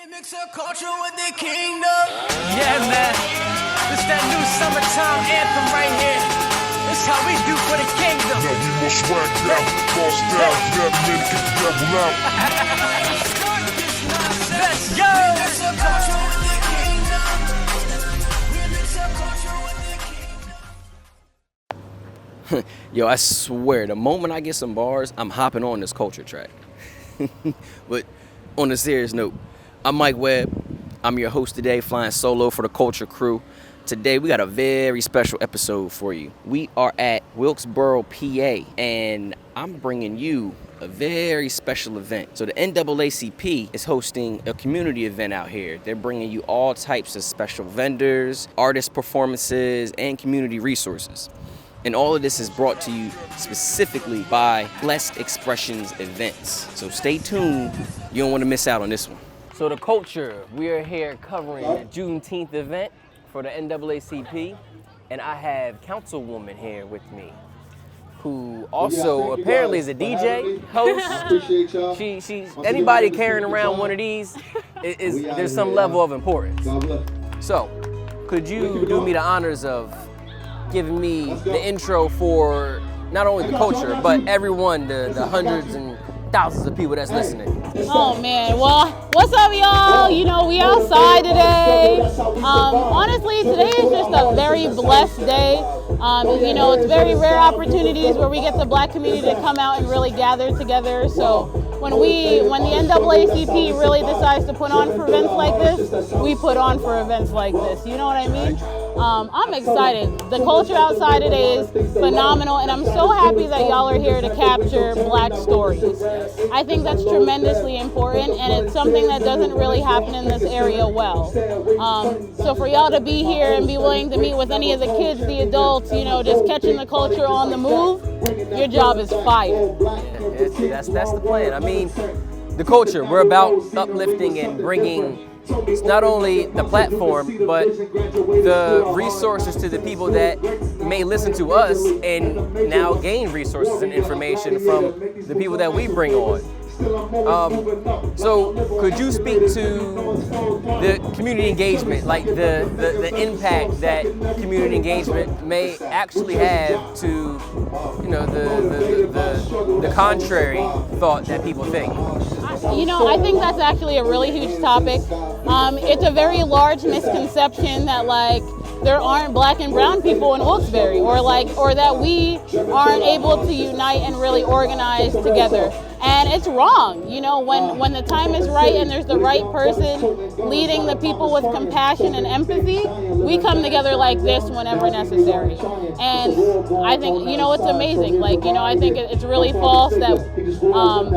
Mix a culture with the kingdom. Yeah, man. This that new summertime anthem right here. This how we do for the kingdom. Now we more swag down, boss down, never minute, get the devil out. Let's go. Mix a culture with the kingdom. Mix a culture with the kingdom. Yo, I swear, the moment I get some bars, I'm hopping on this culture track. But on a serious note, I'm Mike Webb. I'm your host today, flying solo for the Culture Crew. Today, we got a very special episode for you. We are at Wilks, PA, and I'm bringing you a very special event. So the NAACP is hosting a community event out here. They're bringing you all types of special vendors, artist performances, and community resources. And all of this is brought to you specifically by Blessed Expressions Events. So stay tuned. You don't want to miss out on this one. So the culture, we are here covering the Juneteenth event for the NAACP. And I have Councilwoman here with me, who also apparently is a DJ, host. She's anybody carrying around one of these, there's some level of importance. So, could you do me the honors of giving me the intro for not only the culture, but everyone, the hundreds and thousands of people that's listening? Oh man, well, what's up y'all? You know, we outside today. Honestly, today is just a very blessed day. You know, it's very rare opportunities where we get the black community to come out and really gather together. So when the NAACP really decides to put on for events like this, we put on for events like this. You know what I mean? I'm excited. The culture outside today is phenomenal, and I'm so happy that y'all are here to capture black stories. I think that's tremendously important, and it's something that doesn't really happen in this area well. So for y'all to be here and be willing to meet with any of the kids, the adults, you know, just catching the culture on the move, your job is fire. Yeah, that's the plan. I mean, the culture, we're about uplifting and bringing not only the platform, but the resources to the people that may listen to us and now gain resources and information from the people that we bring on. So could you speak to the community engagement, like the impact that community engagement may actually have to, you know, the contrary thought that people think? You know, I think that's actually a really huge topic. It's a very large misconception that like there aren't black and brown people in Wilkes-Barre, or that we aren't able to unite and really organize together. And it's wrong. You know, when the time is right and there's the right person leading the people with compassion and empathy, we come together like this whenever necessary. And I think, you know, it's amazing. Like, you know, I think it's really false that,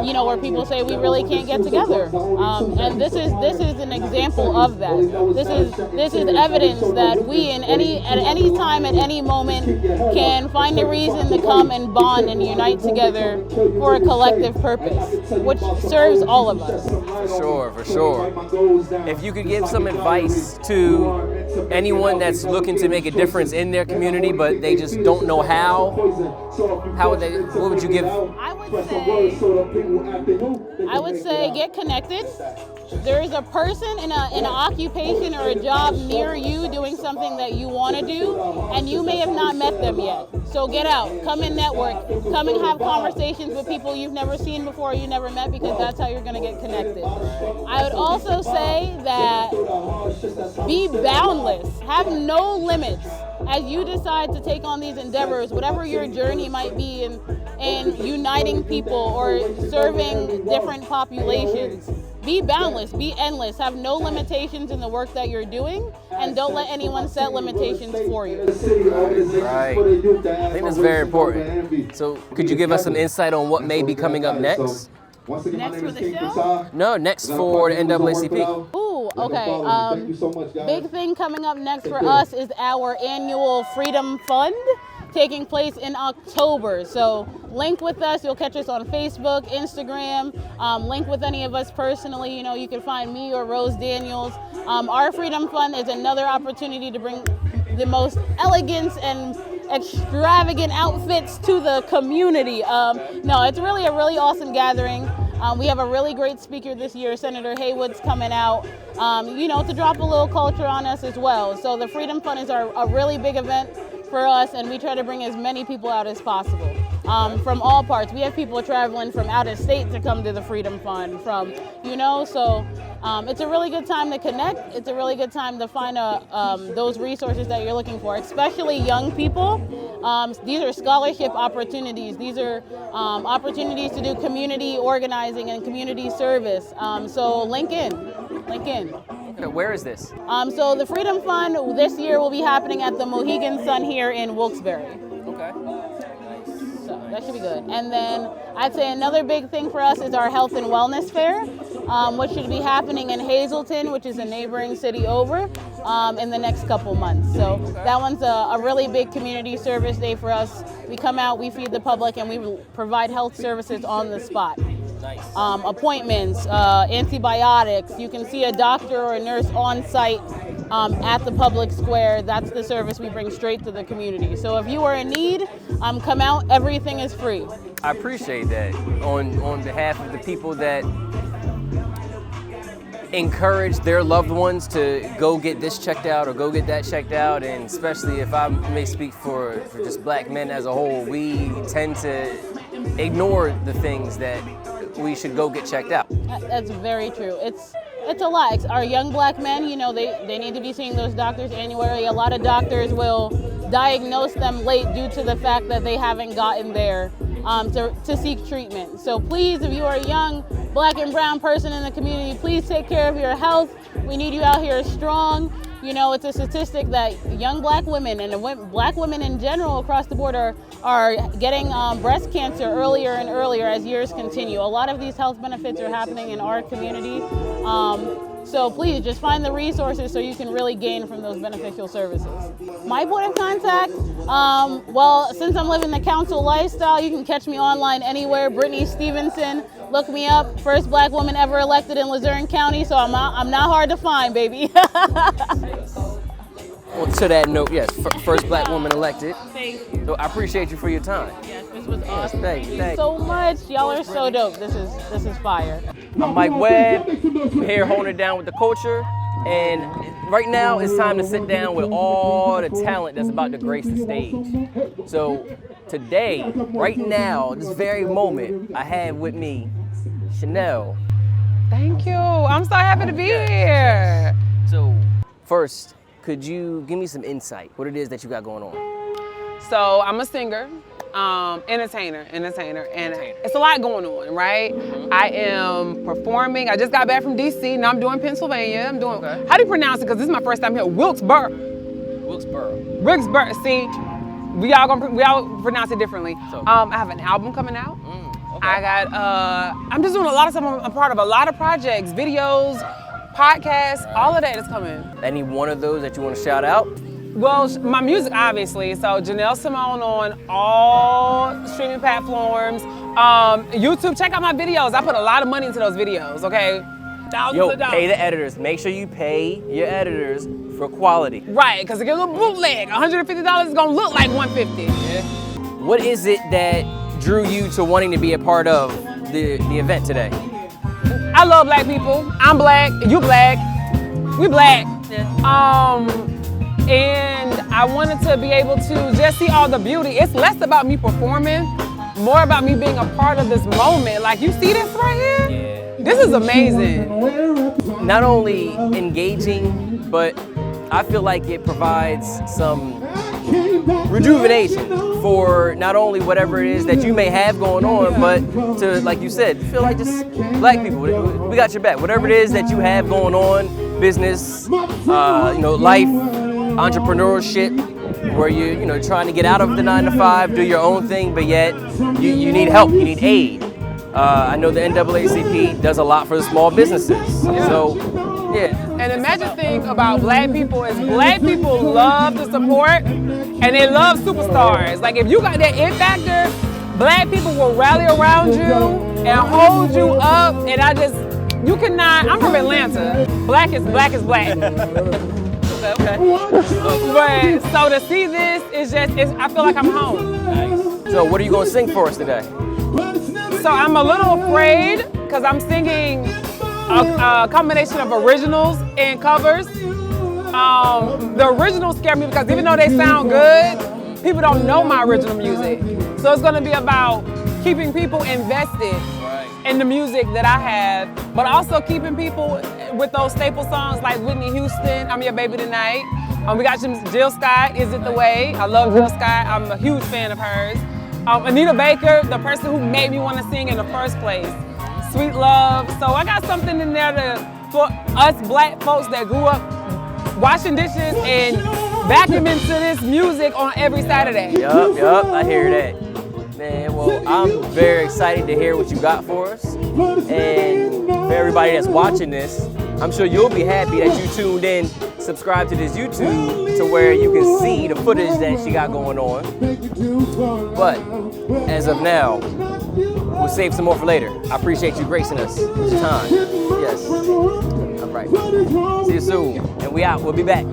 you know, where people say we really can't get together. And this is an example of that. This is evidence that we at any time, at any moment, can find a reason to come and bond and unite together for a collective purpose, which serves all of us. For sure. If you could give some advice to anyone that's looking to make a difference in their community, but they just don't know what would you give? I would say get connected. There is a person in an occupation or a job near you doing something that you want to do, and you may have not met them yet. So get out, come and network, come and have conversations with people you've never seen before, you never met, because that's how you're going to get connected. I would also say that be boundless, have no limits as you decide to take on these endeavors, whatever your journey might be in uniting people or serving different populations. Be boundless, be endless, have no limitations in the work that you're doing, and don't let anyone set limitations for you. Right. I think that's very important. So could you give us some insight on what may be coming up next? Next for the show? No, next for the NAACP. Ooh, okay. Big thing coming up next for us is our annual Freedom Fund, taking place in October. So link with us. You'll catch us on Facebook, Instagram. Link with any of us personally. You know, you can find me or Rose Daniels. Our Freedom Fund is another opportunity to bring the most elegance and extravagant outfits to the community. No, it's really a really awesome gathering. We have a really great speaker this year. Senator Haywood's coming out, to drop a little culture on us as well. So the Freedom Fund is a really big event for us, and we try to bring as many people out as possible from all parts. We have people traveling from out of state to come to the Freedom Fund so it's a really good time to connect. It's a really good time to find those resources that you're looking for, especially young people. These are scholarship opportunities. These are opportunities to do community organizing and community service. So link in. Okay, where is this? So the Freedom Fund this year will be happening at the Mohegan Sun here in Wilkes-Barre. Okay. So that should be good. And then I'd say another big thing for us is our health and wellness fair, which should be happening in Hazleton, which is a neighboring city over, in the next couple months. So that one's a really big community service day for us. We come out, we feed the public, and we provide health services on the spot. Nice. Appointments, antibiotics. You can see a doctor or a nurse on site at the public square. That's the service we bring straight to the community. So if you are in need, come out. Everything is free. I appreciate that on behalf of the people that encourage their loved ones to go get this checked out or go get that checked out, and especially if I may speak for just black men as a whole, we tend to ignore the things that we should go get checked out. That's very true. It's a lot. Our young black men, they need to be seeing those doctors annually. A lot of doctors will diagnose them late due to the fact that they haven't gotten there to seek treatment. So please, if you are a young black and brown person in the community, please take care of your health. We need you out here strong. It's a statistic that young black women and black women in general across the board are getting breast cancer earlier and earlier as years continue. A lot of these health benefits are happening in our community. So please just find the resources so you can really gain from those beneficial services. My point of contact, since I'm living the council lifestyle, you can catch me online anywhere. Brittany Stevenson, look me up. First black woman ever elected in Luzerne County, so I'm not hard to find, baby. Well, to that note, yes, first black woman elected. Thank you. So I appreciate you for your time. Yes, this was awesome. Thank you. So much. Y'all are so dope. This is fire. I'm Mike Webb. We're here holding it down with the culture. And right now it's time to sit down with all the talent that's about to grace the stage. So today, right now, this very moment, I have with me Chanel. Thank you. I'm so happy to be here. So first, could you give me some insight, what it is that you got going on? So I'm a singer, entertainer, and it's a lot going on, right? I am performing. I just got back from DC. Now I'm doing Pennsylvania. How do you pronounce it? Because this is my first time here. Wilkes-Barre. See, we all pronounce it differently. So, I have an album coming out. I got. I'm just doing a lot of stuff. I'm part of a lot of projects, videos, podcasts. All of that is coming. any one of those that you want to shout out? Well, my music, obviously. So Janelle Simone on all streaming platforms. YouTube, check out my videos. I put a lot of money into those videos, okay? Thousands of dollars. Pay the editors. Make sure you pay your editors for quality. Right, because it get a little bootleg. $150 is gonna look like $150. Yeah. What is it that drew you to wanting to be a part of the event today? I love black people. I'm black, you black, we black. Yeah. And I wanted to be able to just see all the beauty. It's less about me performing, more about me being a part of this moment. Like, you see this right here? Yeah. This is amazing. Not only engaging, but I feel like it provides some rejuvenation for not only whatever it is that you may have going on, but to, like you said, feel like just black people. We got your back. Whatever it is that you have going on, business, life, entrepreneurship, where you're trying to get out of the 9-to-5, do your own thing, but yet you need help, you need aid. I know the NAACP does a lot for the small businesses. So, yeah. And the magic thing about black people is black people love to support and they love superstars. Like, if you got that it factor, black people will rally around you and hold you up. And you cannot, I'm from Atlanta. Black is black. Okay. But so to see this is I feel like I'm home. Nice. So what are you going to sing for us today? So I'm a little afraid because because I'm singing a combination of originals and covers. The originals scare me because even though they sound good, people don't know my original music. So it's gonna be about keeping people invested in the music that I have, but also keeping people with those staple songs like Whitney Houston, I'm Your Baby Tonight. We got Jill Scott, Is It The Way? I love Jill Scott, I'm a huge fan of hers. Anita Baker, the person who made me want to sing in the first place. Sweet Love. So I got something in there for us black folks that grew up washing dishes and vacuuming to this music on every Saturday. Yup, I hear that. Man, well, I'm very excited to hear what you got for us. And for everybody that's watching this, I'm sure you'll be happy that you tuned in, subscribe to this YouTube to where you can see the footage that she got going on. But as of now, we'll save some more for later. I appreciate you gracing us with your time. Yes. All right. See you soon. And we out. We'll be back.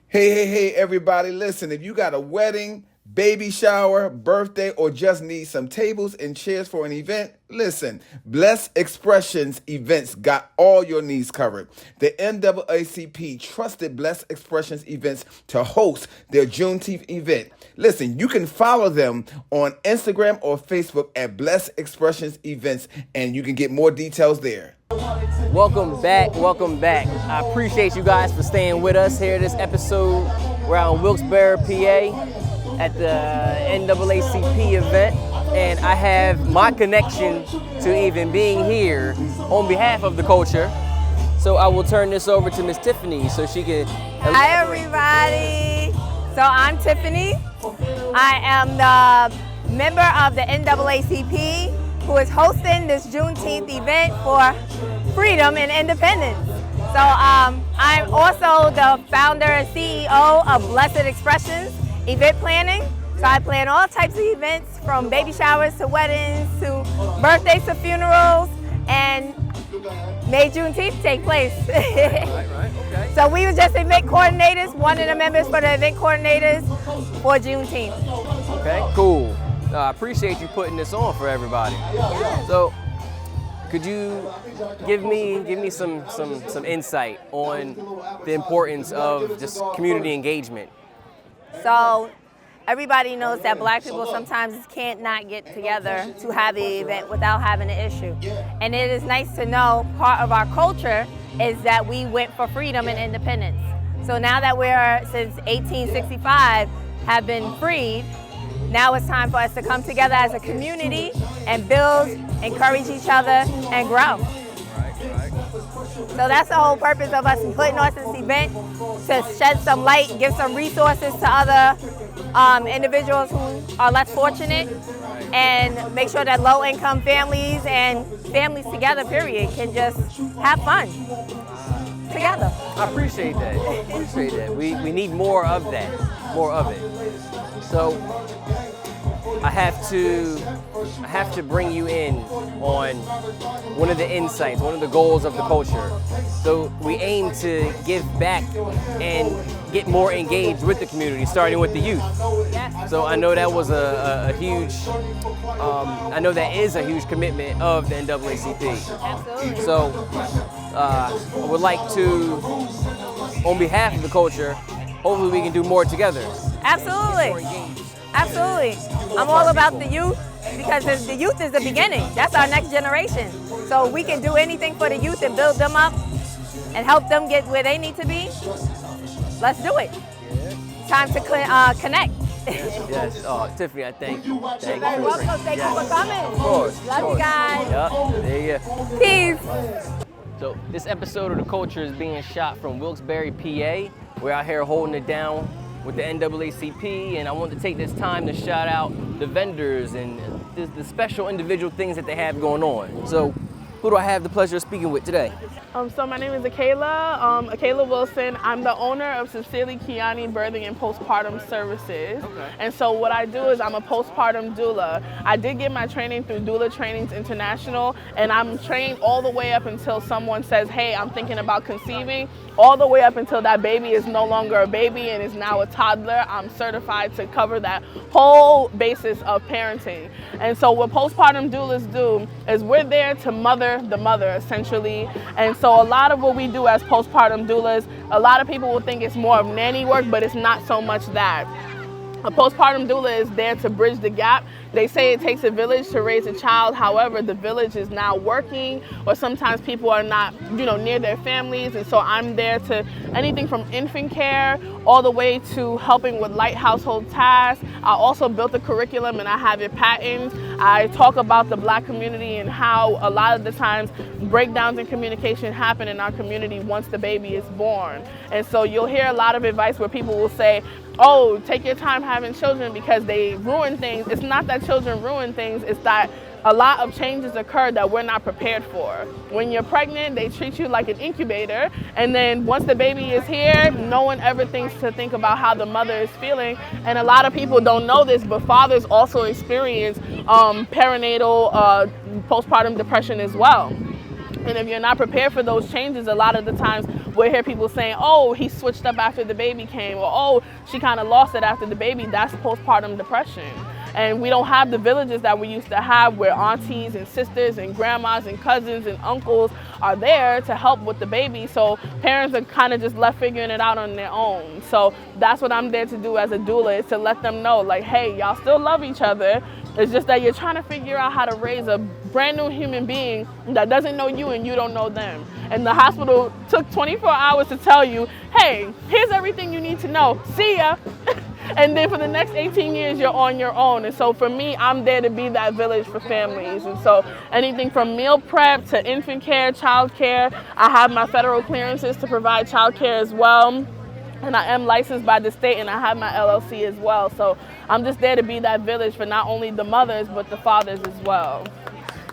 Hey, everybody, listen, if you got a wedding, baby shower, birthday, or just need some tables and chairs for an event, listen, Blessed Expressions Events got all your needs covered. The NAACP trusted Blessed Expressions Events to host their Juneteenth event. Listen, you can follow them on Instagram or Facebook at Blessed Expressions Events, and you can get more details there. Welcome back. I appreciate you guys for staying with us here this episode. We're out in Wilks, Barre, PA at the NAACP event, and I have my connection to even being here on behalf of the culture. So I will turn this over to Miss Tiffany so she can elaborate. Hi everybody. So I'm Tiffany. I am the member of the NAACP who is hosting this Juneteenth event for freedom and independence. So I'm also the founder and CEO of Blessed Expressions Event Planning. So I plan all types of events from baby showers to weddings to birthdays to funerals, and made Juneteenth take place. Okay. So we were just event coordinators, one of the members for the event coordinators for Juneteenth. Okay, cool. I appreciate you putting this on for everybody. So, could you give me some insight on the importance of just community engagement? So everybody knows that black people sometimes can't not get together to have the event without having an issue. And it is nice to know part of our culture is that we went for freedom and independence. So now that we're, since 1865, have been freed, now it's time for us to come together as a community and build, encourage each other, and grow. So that's the whole purpose of us putting on this event, to shed some light, give some resources to other individuals who are less fortunate, and make sure that low-income families and families together, period, can just have fun together. I appreciate that. We need more of that, more of it. So I have to bring you in on one of the insights, one of the goals of the culture. So we aim to give back and get more engaged with the community, starting with the youth. Yes. So I know that was a huge, I know that is a huge commitment of the NAACP. Absolutely. So I would like to, on behalf of the culture, hopefully we can do more together. Absolutely. Absolutely. I'm all about the youth, because the youth is the beginning. That's our next generation. So we can do anything for the youth and build them up and help them get where they need to be. Let's do it. Time to connect. Yes. Oh, Tiffany, I thank you. Thank you. You're welcome. Thank you for coming. Of course. Love you guys. Yep. There you go. Peace. So this episode of The Culture is being shot from Wilkes-Barre, PA. We're out here holding it down with the NAACP, and I want to take this time to shout out the vendors and the special individual things that they have going on. So Who do I have the pleasure of speaking with today? So my name is Akayla Wilson. I'm the owner of Sincerely Kiani Birthing and Postpartum Services. Okay. And so what I do is I'm a postpartum doula. I did get my training through Doula Trainings International, and I'm trained all the way up until someone says, hey, I'm thinking about conceiving, all the way up until that baby is no longer a baby and is now a toddler. I'm certified to cover that whole basis of parenting. And so what postpartum doulas do is we're there to mother the mother, essentially. And so a lot of what we do as postpartum doulas, a lot of people will think it's more of nanny work, but it's not so much that. A postpartum doula is there to bridge the gap. They say it takes a village to raise a child. However, the village is now working, or sometimes people are not, near their families. And so I'm there to anything from infant care all the way to helping with light household tasks. I also built a curriculum and I have it patented. I talk about the Black community and how a lot of the times breakdowns in communication happen in our community once the baby is born. And so you'll hear a lot of advice where people will say, oh, take your time having children because they ruin things. It's not that children ruin things, it's that a lot of changes occur that we're not prepared for. When you're pregnant, they treat you like an incubator, and then once the baby is here, no one ever thinks to think about how the mother is feeling. And a lot of people don't know this, but fathers also experience perinatal postpartum depression as well. And if you're not prepared for those changes, a lot of the times we'll hear people saying, oh, he switched up after the baby came, or oh, she kind of lost it after the baby. That's postpartum depression. And we don't have the villages that we used to have where aunties and sisters and grandmas and cousins and uncles are there to help with the baby. So parents are kind of just left figuring it out on their own. So that's what I'm there to do as a doula, is to let them know, like, hey, y'all still love each other. It's just that you're trying to figure out how to raise a brand new human being that doesn't know you and you don't know them. And the hospital took 24 hours to tell you, hey, here's everything you need to know. See ya. And then for the next 18 years, you're on your own. And so for me, I'm there to be that village for families. And so anything from meal prep to infant care, child care, I have my federal clearances to provide child care as well. And I am licensed by the state, and I have my LLC as well. So I'm just there to be that village for not only the mothers, but the fathers as well.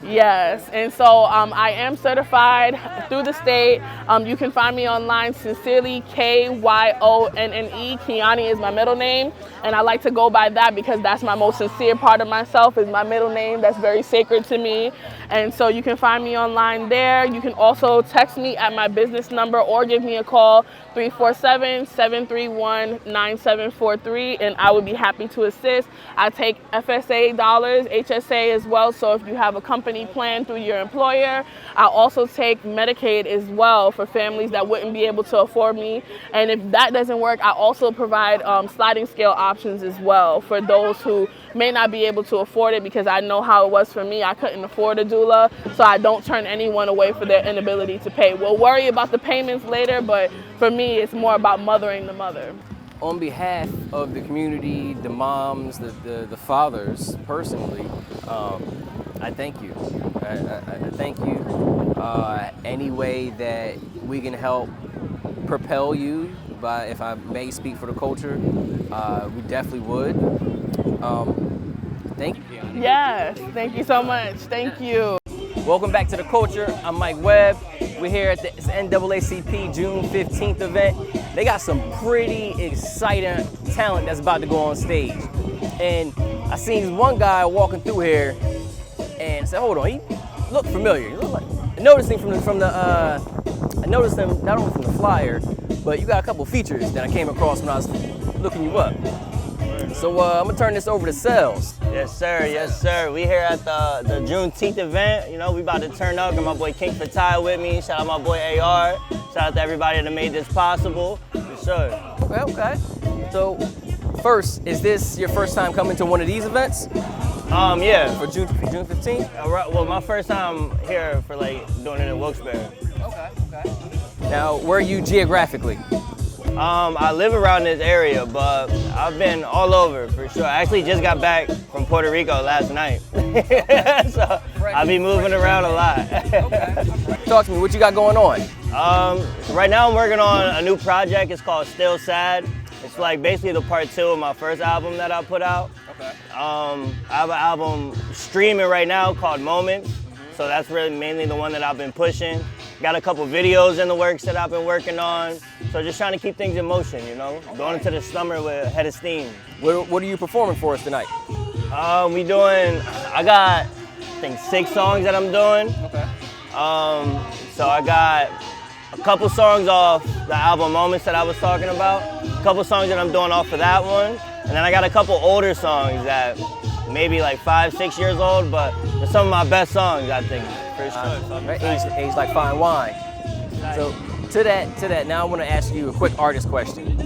Yes, and so I am certified through the state. You can find me online, Sincerely, Kyonne. Kiani is my middle name, and I like to go by that because that's my most sincere part of myself, is my middle name. That's very sacred to me. And so you can find me online there. You can also text me at my business number or give me a call, 347-731-9743, and I would be happy to assist. I take FSA dollars, HSA as well, so if you have a company plan through your employer. I also take Medicaid as well for families that wouldn't be able to afford me. And if that doesn't work, I also provide sliding scale options as well for those who may not be able to afford it, because I know how it was for me. I couldn't afford a doula, so I don't turn anyone away for their inability to pay. We'll worry about the payments later, but for me, it's more about mothering the mother. On behalf of the community, the moms, the fathers, personally, I thank you. I thank you. Any way that we can help propel you, if I may speak for the culture, we definitely would. Thank you, Kiani. Yes, thank you so much. Thank you. Welcome back to The Culture. I'm Mike Webb. We're here at the NAACP June 15th event. They got some pretty exciting talent that's about to go on stage. And I seen one guy walking through here and I said, hold on, he looked familiar. He looked like, I noticed him I noticed him not only from the flyer, but you got a couple features that I came across when I was looking you up. So I'm gonna turn this over to Sales. Yes, sir. Yes, sir. We here at the Juneteenth event. You know, we about to turn up. Got my boy King Fatai with me. Shout out my boy AR. Shout out to everybody that made this possible. Yes, sir. Okay. So, first, is this your first time coming to one of these events? Yeah. For June 15th? Well, my first time here for doing it in Wilkes-Barre. Okay. Now, where are you geographically? I live around this area, but I've been all over for sure. I actually just got back from Puerto Rico last night. So I'll be moving around a lot. Okay. Talk to me, what you got going on? Right now I'm working on a new project. It's called Still Sad. It's basically the part 2 of my first album that I put out. Okay. I have an album streaming right now called Moments. So that's really mainly the one that I've been pushing. Got a couple videos in the works that I've been working on. So just trying to keep things in motion, you know? Going into the summer with a head of steam. What are you performing for us tonight? I got, I think 6 songs that I'm doing. Okay. So I got a couple songs off the album Moments that I was talking about. A couple songs that I'm doing off of that one. And then I got a couple older songs that maybe like 5, 6 years old, but they're some of my best songs, I think. For sure. Right? Age like fine wine. So to that, now I want to ask you a quick artist question.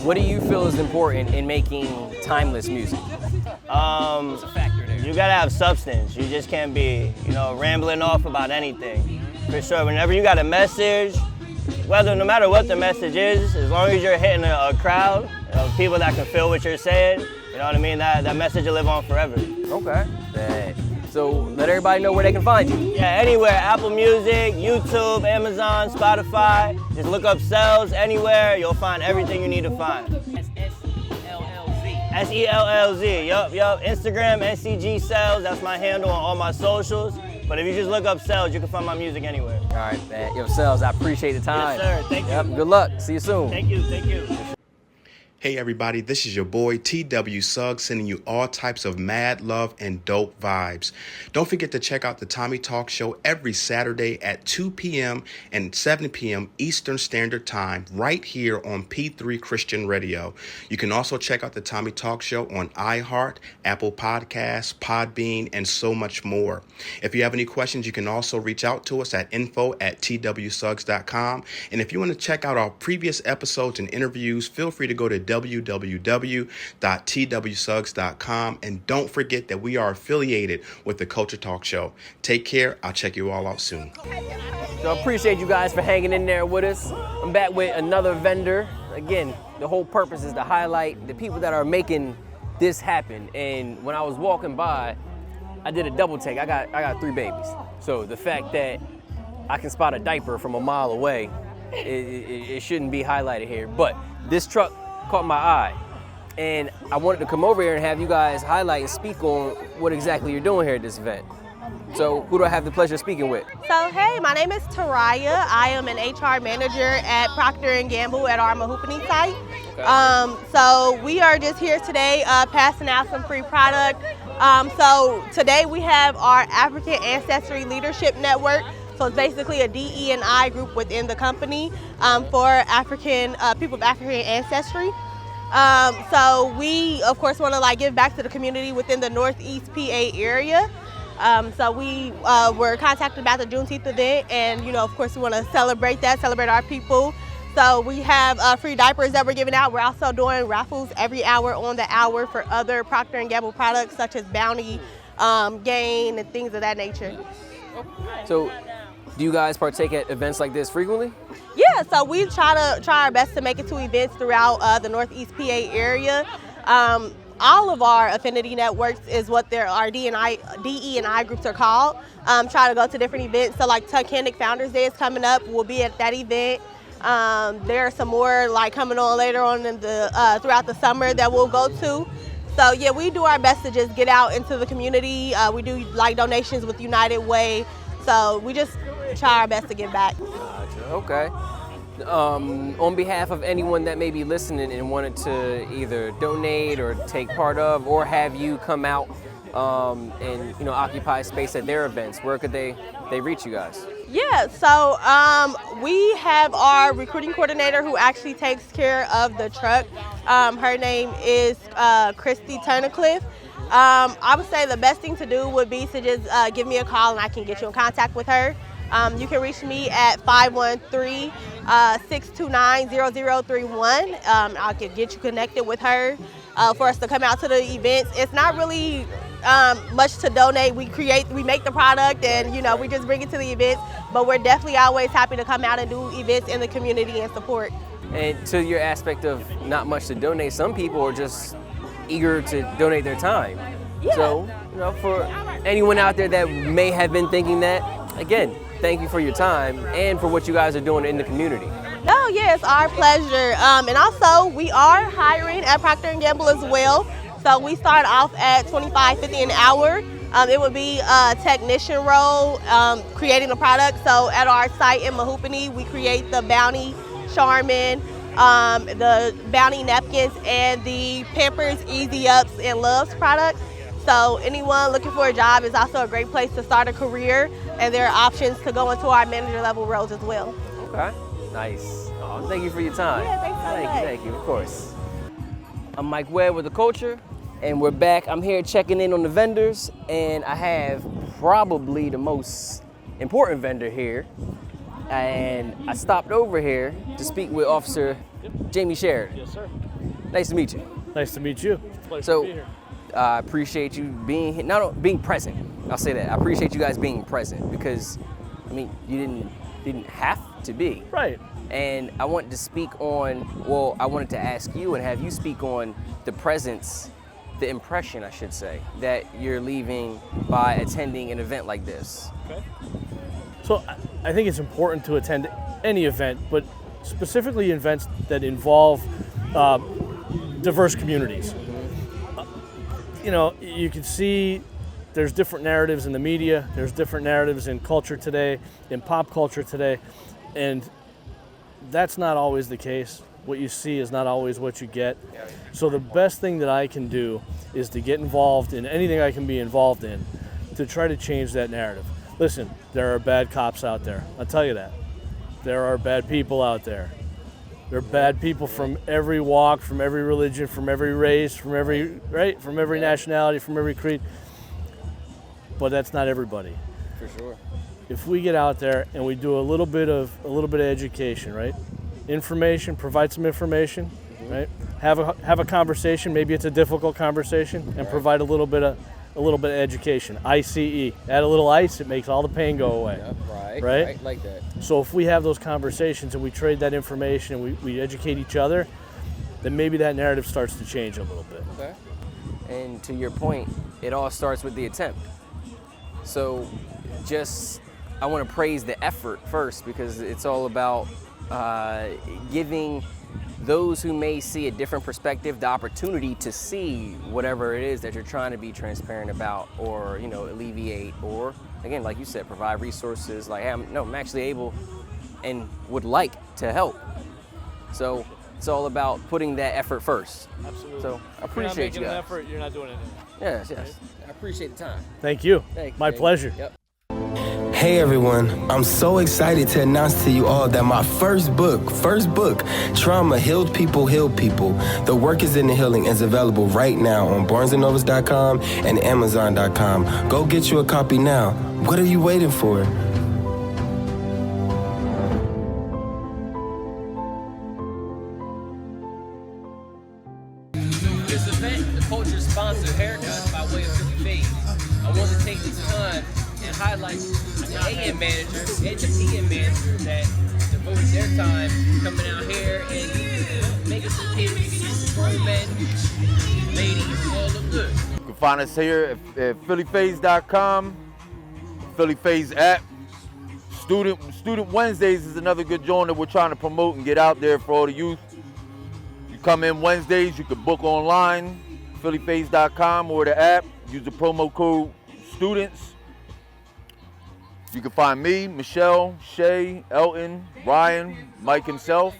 What do you feel is important in making timeless music? What's a factor there? You gotta have substance. You just can't be, rambling off about anything. For sure, whenever you got a message, no matter what the message is, as long as you're hitting a crowd of people that can feel what you're saying, you know what I mean? That message will live on forever. Okay. So let everybody know where they can find you. Yeah, anywhere. Apple Music, YouTube, Amazon, Spotify. Just look up Sells anywhere. You'll find everything you need to find. SELLZ. Yup. Instagram, SCG Sells. That's my handle on all my socials. But if you just look up Sells, you can find my music anywhere. All right, man. Yo, Sells, I appreciate the time. Yes, sir. Thank you. Good luck. See you soon. Thank you. Hey everybody, this is your boy TW Suggs sending you all types of mad love and dope vibes. Don't forget to check out the Tommy Talk Show every Saturday at 2 p.m. and 7 p.m. Eastern Standard Time right here on P3 Christian Radio. You can also check out the Tommy Talk Show on iHeart, Apple Podcasts, Podbean, and so much more. If you have any questions, you can also reach out to us at info@twsuggs.com. And if you want to check out our previous episodes and interviews, feel free to go to www.twsuggs.com. And don't forget that we are affiliated with the Culture Talk Show. Take care. I'll check you all out soon. So I appreciate you guys for hanging in there with us. I'm back with another vendor. Again, the whole purpose is to highlight the people that are making this happen. And when I was walking by, I did a double take. I got 3 babies. So the fact that I can spot a diaper from a mile away, it shouldn't be highlighted here. But this truck caught my eye, and I wanted to come over here and have you guys highlight and speak on what exactly you're doing here at this event. So who do I have the pleasure of speaking with? So hey, my name is Taraya. I am an HR manager at Procter & Gamble at our Mahoopany site. Okay. So we are just here today passing out some free product. So today we have our African Ancestry Leadership Network. So it's basically a DE&I group within the company for African people of African ancestry. So we, of course, want to give back to the community within the Northeast PA area. So we were contacted about the Juneteenth event, and of course, we want to celebrate our people. So we have free diapers that we're giving out. We're also doing raffles every hour on the hour for other Procter & Gamble products such as Bounty, Gain, and things of that nature. So do you guys partake at events like this frequently? Yeah, so we try our best to make it to events throughout the Northeast PA area. All of our affinity networks is what our DE&I groups are called. Try to go to different events. So like Tuckhannock Founders Day is coming up. We'll be at that event. There are some more coming on later on in throughout the summer that we'll go to. So yeah, we do our best to just get out into the community. We do donations with United Way. So we just try our best to give back. Gotcha. Okay. On behalf of anyone that may be listening and wanted to either donate or take part of, or have you come out and occupy space at their events, where could they reach you guys? Yeah, so we have our recruiting coordinator who actually takes care of the truck. Her name is Christy Turnercliffe. I would say the best thing to do would be to just give me a call and I can get you in contact with her. You can reach me at 513-629-0031. I can get you connected with her for us to come out to the events. It's not really much to donate. We make the product and we just bring it to the events, but we're definitely always happy to come out and do events in the community and support. And to your aspect of not much to donate, some people are just eager to donate their time. Yeah. So, for anyone out there that may have been thinking that, again, thank you for your time and for what you guys are doing in the community. Oh, yeah, it's our pleasure. And also, we are hiring at Procter & Gamble as well. So we start off at $25.50 an hour. It would be a technician role, creating the product. So at our site in Mahoopany, we create the Bounty Charmin, the Bounty napkins, and the Pampers Easy Ups and Loves product. So anyone looking for a job is also a great place to start a career, and there are options to go into our manager level roles as well. Okay, nice. Oh, thank you for your time. Yeah, thanks so much. Thank you, of course. I'm Mike Webb with The Culture, and we're back. I'm here checking in on the vendors, and I have probably the most important vendor here. And I stopped over here to speak with Officer Jamie Sheridan. Yes, sir. Nice to meet you. Nice to meet you. Pleasure So, to be here. I appreciate you being here, not being present. I'll say that. I appreciate you guys being present because, I mean, you didn't have to be. Right. And I wanted to speak on, well, I wanted to ask you and have you speak on the presence, the impression, I should say, that you're leaving by attending an event like this. Okay. So I think it's important to attend any event, but specifically events that involve diverse communities. You know, you can see there's different narratives in the media, there's different narratives in culture today, in pop culture today, and that's not always the case. What you see is not always what you get. So the best thing that I can do is to get involved in anything I can be involved in to try to change that narrative. Listen, there are bad cops out there. I'll tell you that. There are bad people out there. There are bad people from every walk, from every religion, from every race, from every nationality, from every creed. But that's not everybody. For sure. If we get out there and we do a little bit of education, right? Information, provide some information, right? Have a conversation. Maybe it's a difficult conversation, and provide a little bit of education. ICE. Add a little ice, it makes all the pain go away. Yep, right, right, like that. So if we have those conversations and we trade that information and we educate each other, then maybe that narrative starts to change a little bit. Okay. And to your point, it all starts with the attempt. So I want to praise the effort first, because it's all about giving those who may see a different perspective the opportunity to see whatever it is that you're trying to be transparent about, or alleviate, or again, like you said, provide resources. Like, hey, I'm actually able and would like to help. So it's all about putting that effort first. Absolutely. So I appreciate you guys. If you're not making an effort, you're not doing anything. Yes. I appreciate the time. Thank you. My pleasure. Yep. Hey everyone, I'm so excited to announce to you all that my first book, Trauma Healed People Heal People, The Work is in the Healing, is available right now on barnesandnobles.com and amazon.com. Go get you a copy now. What are you waiting for? This event, the Culture sponsored haircuts by way of Philly Fade. I want to take this time and highlight the AM manager and the PM manager that devoted their time coming out here and making some kids, grown men, ladies, all look good. You can find us here at phillyphase.com, Philly Phase app. Student Wednesdays is another good joint that we're trying to promote and get out there for all the youth. You come in Wednesdays, you can book online, phillyphase.com or the app. Use the promo code STUDENTS. You can find me, Michelle, Shay, Elton, Ryan, Mike himself.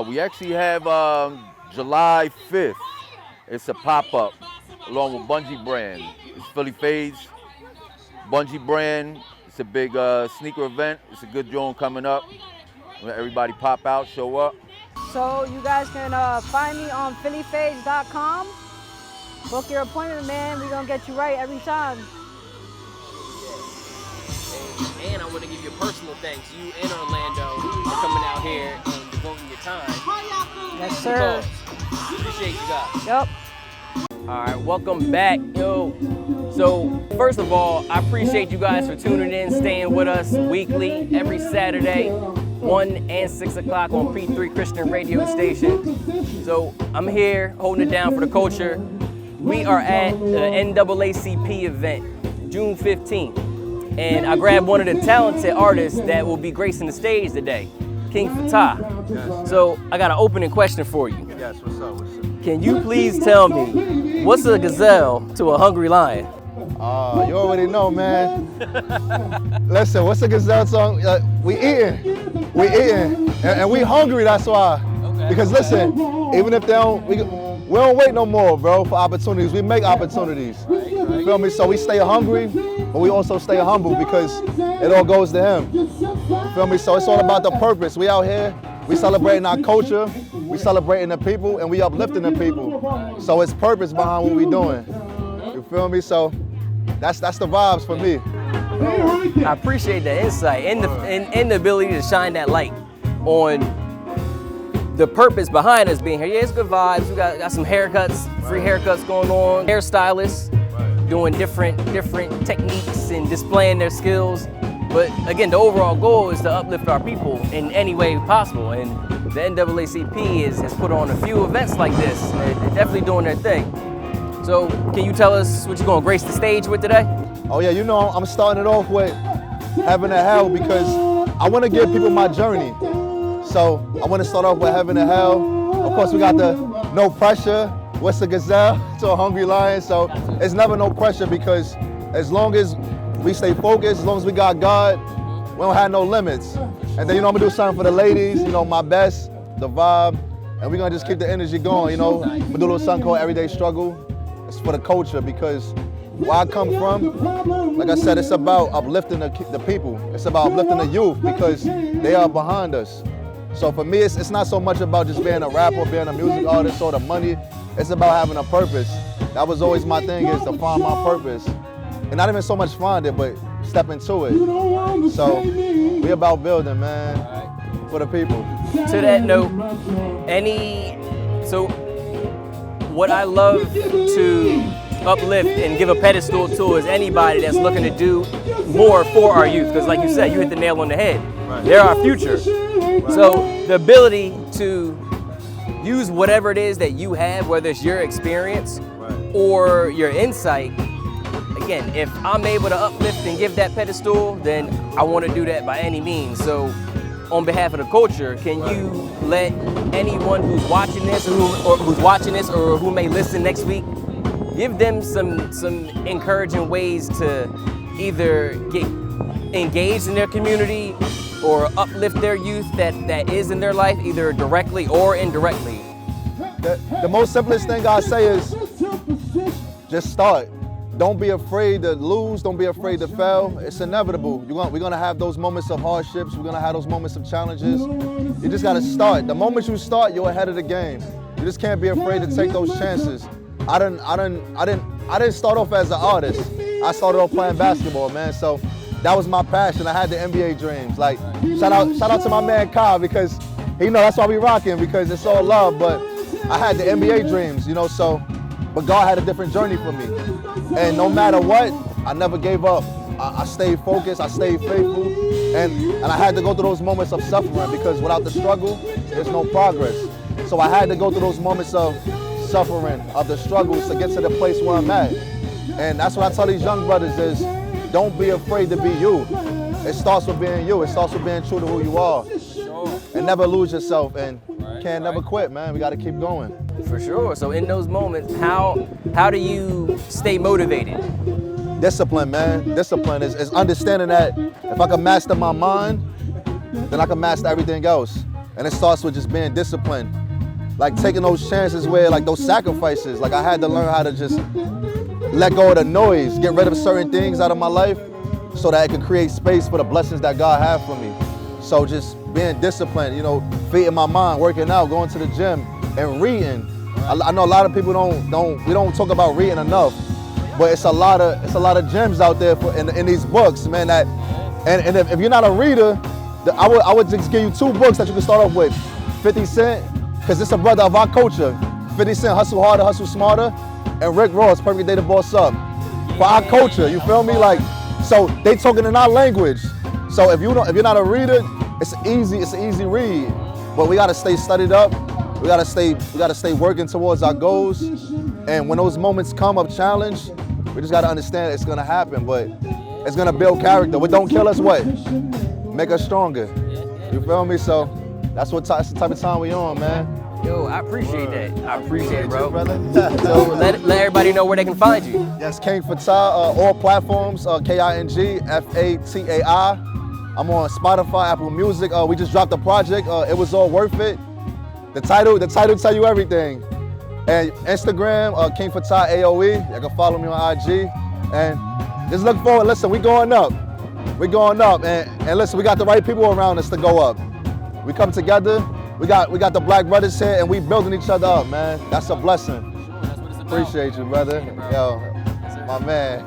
We actually have July 5th. It's a pop-up along with Bungee Brand. It's Philly Fades, Bungee Brand. It's a big sneaker event. It's a good joint coming up. Let everybody pop out, show up. So you guys can find me on phillyphase.com. Book your appointment, man. We're going to get you right every time. And I want to give you a personal thanks, you and Orlando, for coming out here and devoting your time. Yes, sir. Appreciate you guys. Yep. All right, welcome back, yo. So first of all, I appreciate you guys for tuning in, staying with us weekly, every Saturday, 1 and 6 o'clock on P3 Christian radio station. So I'm here holding it down for the culture. We are at the NAACP event, June 15th. And I grabbed one of the talented artists that will be gracing the stage today, King Fatah. Yes. So I got an opening question for you. Yes, what's up? Can you please tell me, what's a gazelle to a hungry lion? You already know, man. Listen, what's the Gazelle song? We eating, and we hungry. That's why. Because listen, even if they don't, we don't wait no more, bro, for opportunities. We make opportunities. You feel me? So we stay hungry, but we also stay humble because it all goes to him. You feel me? So it's all about the purpose. We out here, we celebrating our culture, we celebrating the people, and we uplifting the people. So it's purpose behind what we doing. You feel me? So that's the vibes for me. I appreciate the insight and the ability to shine that light on the purpose behind us being here. Yeah, it's good vibes. We got some haircuts, free haircuts going on. Hairstylists doing different techniques and displaying their skills. But again, the overall goal is to uplift our people in any way possible. And the NAACP has put on a few events like this. They're definitely doing their thing. So can you tell us what you're going to grace the stage with today? Oh yeah, you know, I'm starting it off with Heaven and Hell because I want to give people my journey. So I want to start off with Heaven and Hell. Of course, we got the no pressure. What's a gazelle to a hungry lion? So it's never no pressure because as long as we stay focused, as long as we got God, we don't have no limits. And then, you know, I'm gonna do something for the ladies, you know, my best, the vibe, and we're gonna just keep the energy going, you know. I'm gonna do a little something called Everyday Struggle. It's for the culture because where I come from, like I said, it's about uplifting the people. It's about uplifting the youth because they are behind us. So for me, it's not so much about just being a rapper, being a music artist, or the money. It's about having a purpose. That was always my thing, is to find my purpose. And not even so much find it, but step into it. So we about building, man, for the people. To that note, what I love to uplift and give a pedestal to is anybody that's looking to do more for our youth. Because like you said, you hit the nail on the head. They're our future. So the ability to use whatever it is that you have, whether it's your experience or your insight, again, if I'm able to uplift and give that pedestal, then I want to do that by any means. So on behalf of the culture, can you let anyone who's watching this or who may listen next week, give them some encouraging ways to either get engaged in their community or uplift their youth that is in their life, either directly or indirectly? The most simplest thing I say is just start. Don't be afraid to lose. Don't be afraid to fail. It's inevitable. We're gonna have those moments of hardships. We're gonna have those moments of challenges. You just gotta start. The moment you start, you're ahead of the game. You just can't be afraid to take those chances. I didn't start off as an artist. I started off playing basketball, man. So that was my passion. I had the NBA dreams. Like, shout out to my man Kyle, because he know that's why we rocking, because it's all love. But I had the NBA dreams, you know, but God had a different journey for me. And no matter what, I never gave up. I stayed focused, I stayed faithful, and I had to go through those moments of suffering, because without the struggle, there's no progress. So I had to go through those moments of suffering, of the struggles to get to the place where I'm at. And that's what I tell these young brothers is, don't be afraid to be you. It starts with being you. It starts with being true to who you are. And never lose yourself, and can't never quit, man. We gotta keep going. For sure. So in those moments, how do you stay motivated? Discipline, man. Discipline is understanding that if I can master my mind, then I can master everything else. And it starts with just being disciplined. Like taking those chances where, like those sacrifices, like I had to learn how to just let go of the noise, get rid of certain things out of my life so that it can create space for the blessings that God has for me. So just being disciplined, you know, feeding my mind, working out, going to the gym, and reading. I know a lot of people we don't talk about reading enough, but it's a lot of gems out there in these books, man. And if you're not a reader, I would just give you 2 books that you can start off with. 50 Cent, because it's a brother of our culture. 50 Cent, Hustle Harder, Hustle Smarter, and Rick Ross, Perfect Day to Boss Up. For our culture, you feel me? Like, so they talking in our language. So if you're not a reader, it's an easy read. But we gotta stay studied up. We gotta stay working towards our goals. And when those moments come of challenge, we just gotta understand it's gonna happen, but it's gonna build character. What don't kill us, what? Make us stronger. You feel me? So that's the type of time we on, man. Yo, I appreciate that. I appreciate it, bro. brother. So let everybody know where they can find you. Yes, King Fatai, all platforms, KINGFATAI. I'm on Spotify, Apple Music. We just dropped a project. It was all worth it. The title tell you everything. And Instagram, King Fatai AOE. You can follow me on IG. And just look forward. Listen, we going up. We going up. And listen, we got the right people around us to go up. We come together. We got the Black brothers here, and we building each other up, man. That's a blessing. Appreciate you, brother. Yo, my man.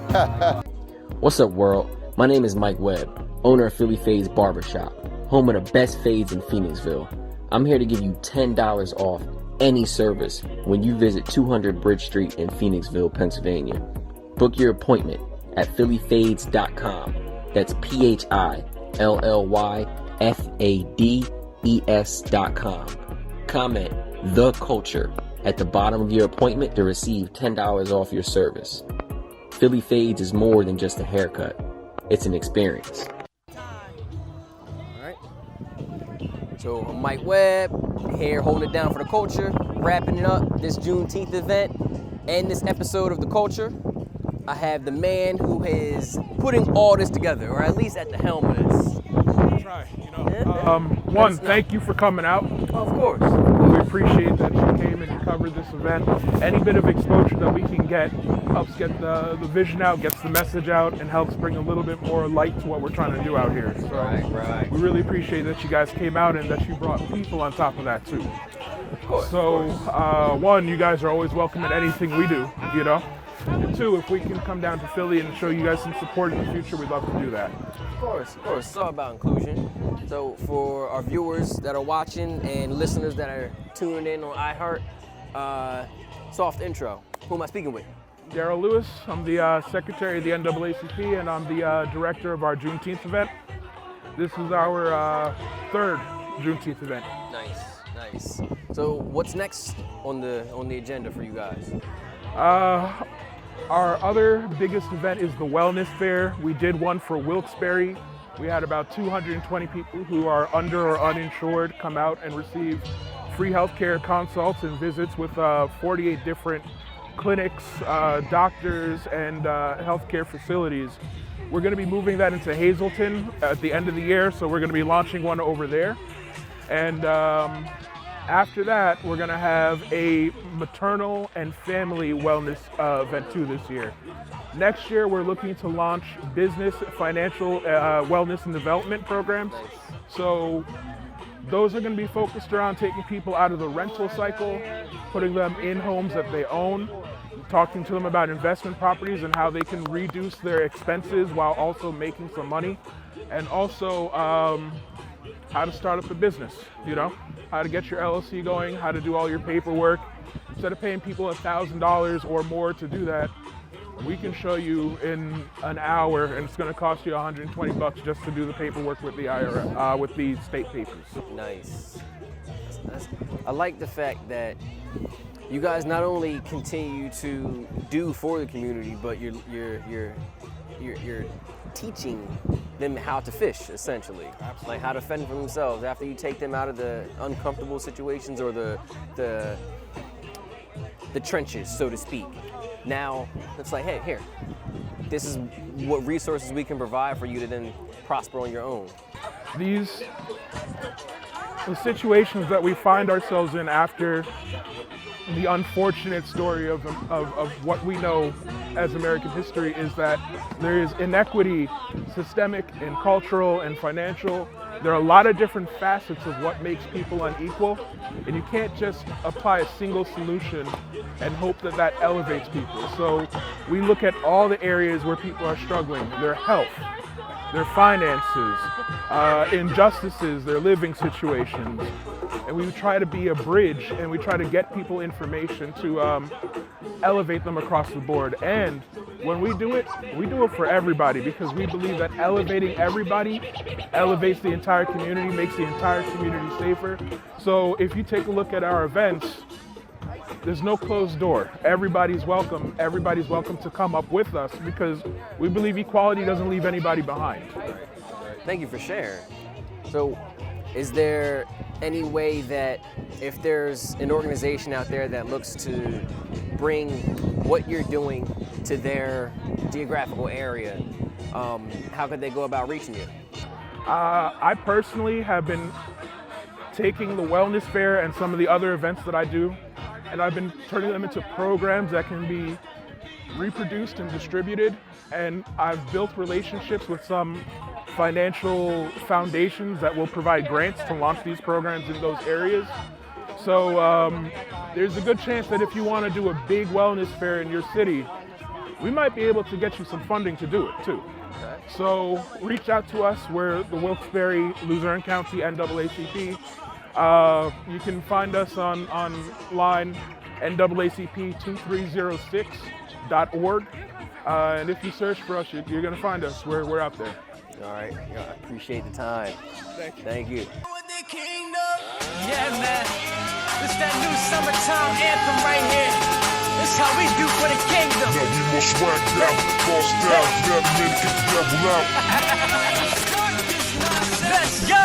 What's up, world? My name is Mike Webb, owner of Philly Fades Barbershop, home of the best fades in Phoenixville. I'm here to give you $10 off any service when you visit 200 Bridge Street in Phoenixville, Pennsylvania. Book your appointment at phillyfades.com. That's PHILLYFADES.com. Comment "The Culture" at the bottom of your appointment to receive $10 off your service. Philly Fades is more than just a haircut. It's an experience. Alright. So I'm Mike Webb, here holding it down for the culture, wrapping it up this Juneteenth event and this episode of The Culture. I have the man who is putting all this together, or at least at the helm of this. Try, one, thank you for coming out. Of course. We appreciate that you came and you covered this event. Any bit of exposure that we can get helps get the vision out, gets the message out, and helps bring a little bit more light to what we're trying to do out here. So right. We really appreciate that you guys came out and that you brought people on top of that too. Of course. So, one, you guys are always welcome at anything we do, And two, if we can come down to Philly and show you guys some support in the future, we'd love to do that. Of course. It's all about inclusion. So for our viewers that are watching and listeners that are tuning in on iHeart, soft intro. Who am I speaking with? Daryl Lewis. I'm the secretary of the NAACP, and I'm the director of our Juneteenth event. This is our third Juneteenth event. Nice. So what's next on the agenda for you guys? Our other biggest event is the Wellness Fair. We did one for Wilkes-Barre. We had about 220 people who are under or uninsured come out and receive free healthcare consults and visits with 48 different clinics, doctors, and healthcare facilities. We're going to be moving that into Hazleton at the end of the year, so we're going to be launching one over there. And after that, we're going to have a maternal and family wellness event too this year. Next year, we're looking to launch business, financial wellness and development programs. So those are going to be focused around taking people out of the rental cycle, putting them in homes that they own, talking to them about investment properties and how they can reduce their expenses while also making some money, and also how to start up a business, how to get your LLC going, how to do all your paperwork. Instead of paying people $1,000 or more to do that, we can show you in an hour, and it's going to cost you $120 just to do the paperwork with the IRS, with the state papers. Nice. I like the fact that you guys not only continue to do for the community, but you're teaching them how to fish, essentially. Absolutely. Like how to fend for themselves after you take them out of the uncomfortable situations or the trenches, so to speak. Now it's like, hey, here, this is what resources we can provide for you to then prosper on your own. The situations that we find ourselves in after the unfortunate story of what we know as American history is that there is inequity, systemic and cultural and financial. There are a lot of different facets of what makes people unequal, and you can't just apply a single solution and hope that that elevates people. So we look at all the areas where people are struggling: their health, their finances, injustices, their living situations. And we try to be a bridge, and we try to get people information to elevate them across the board. And when we do it for everybody, because we believe that elevating everybody elevates the entire community, makes the entire community safer. So if you take a look at our events, there's no closed door. Everybody's welcome. Everybody's welcome to come up with us, because we believe equality doesn't leave anybody behind. Thank you for sharing. So is there any way that if there's an organization out there that looks to bring what you're doing to their geographical area, how could they go about reaching you? I personally have been taking the wellness fair and some of the other events that I do, and I've been turning them into programs that can be reproduced and distributed. And I've built relationships with some financial foundations that will provide grants to launch these programs in those areas. So there's a good chance that if you want to do a big wellness fair in your city, we might be able to get you some funding to do it too. So reach out to us. We're the Wilkes-Barre, Luzerne County NAACP. You can find us online, NAACP2306.org. And if you search for us, you're going to find us. We're out there. All right. Yeah, I appreciate the time. Thank you. Yeah, man. This that new summertime anthem right here. This how we do for the kingdom. Now we more swagged out, bossed down, never made it get the devil out. Let's go.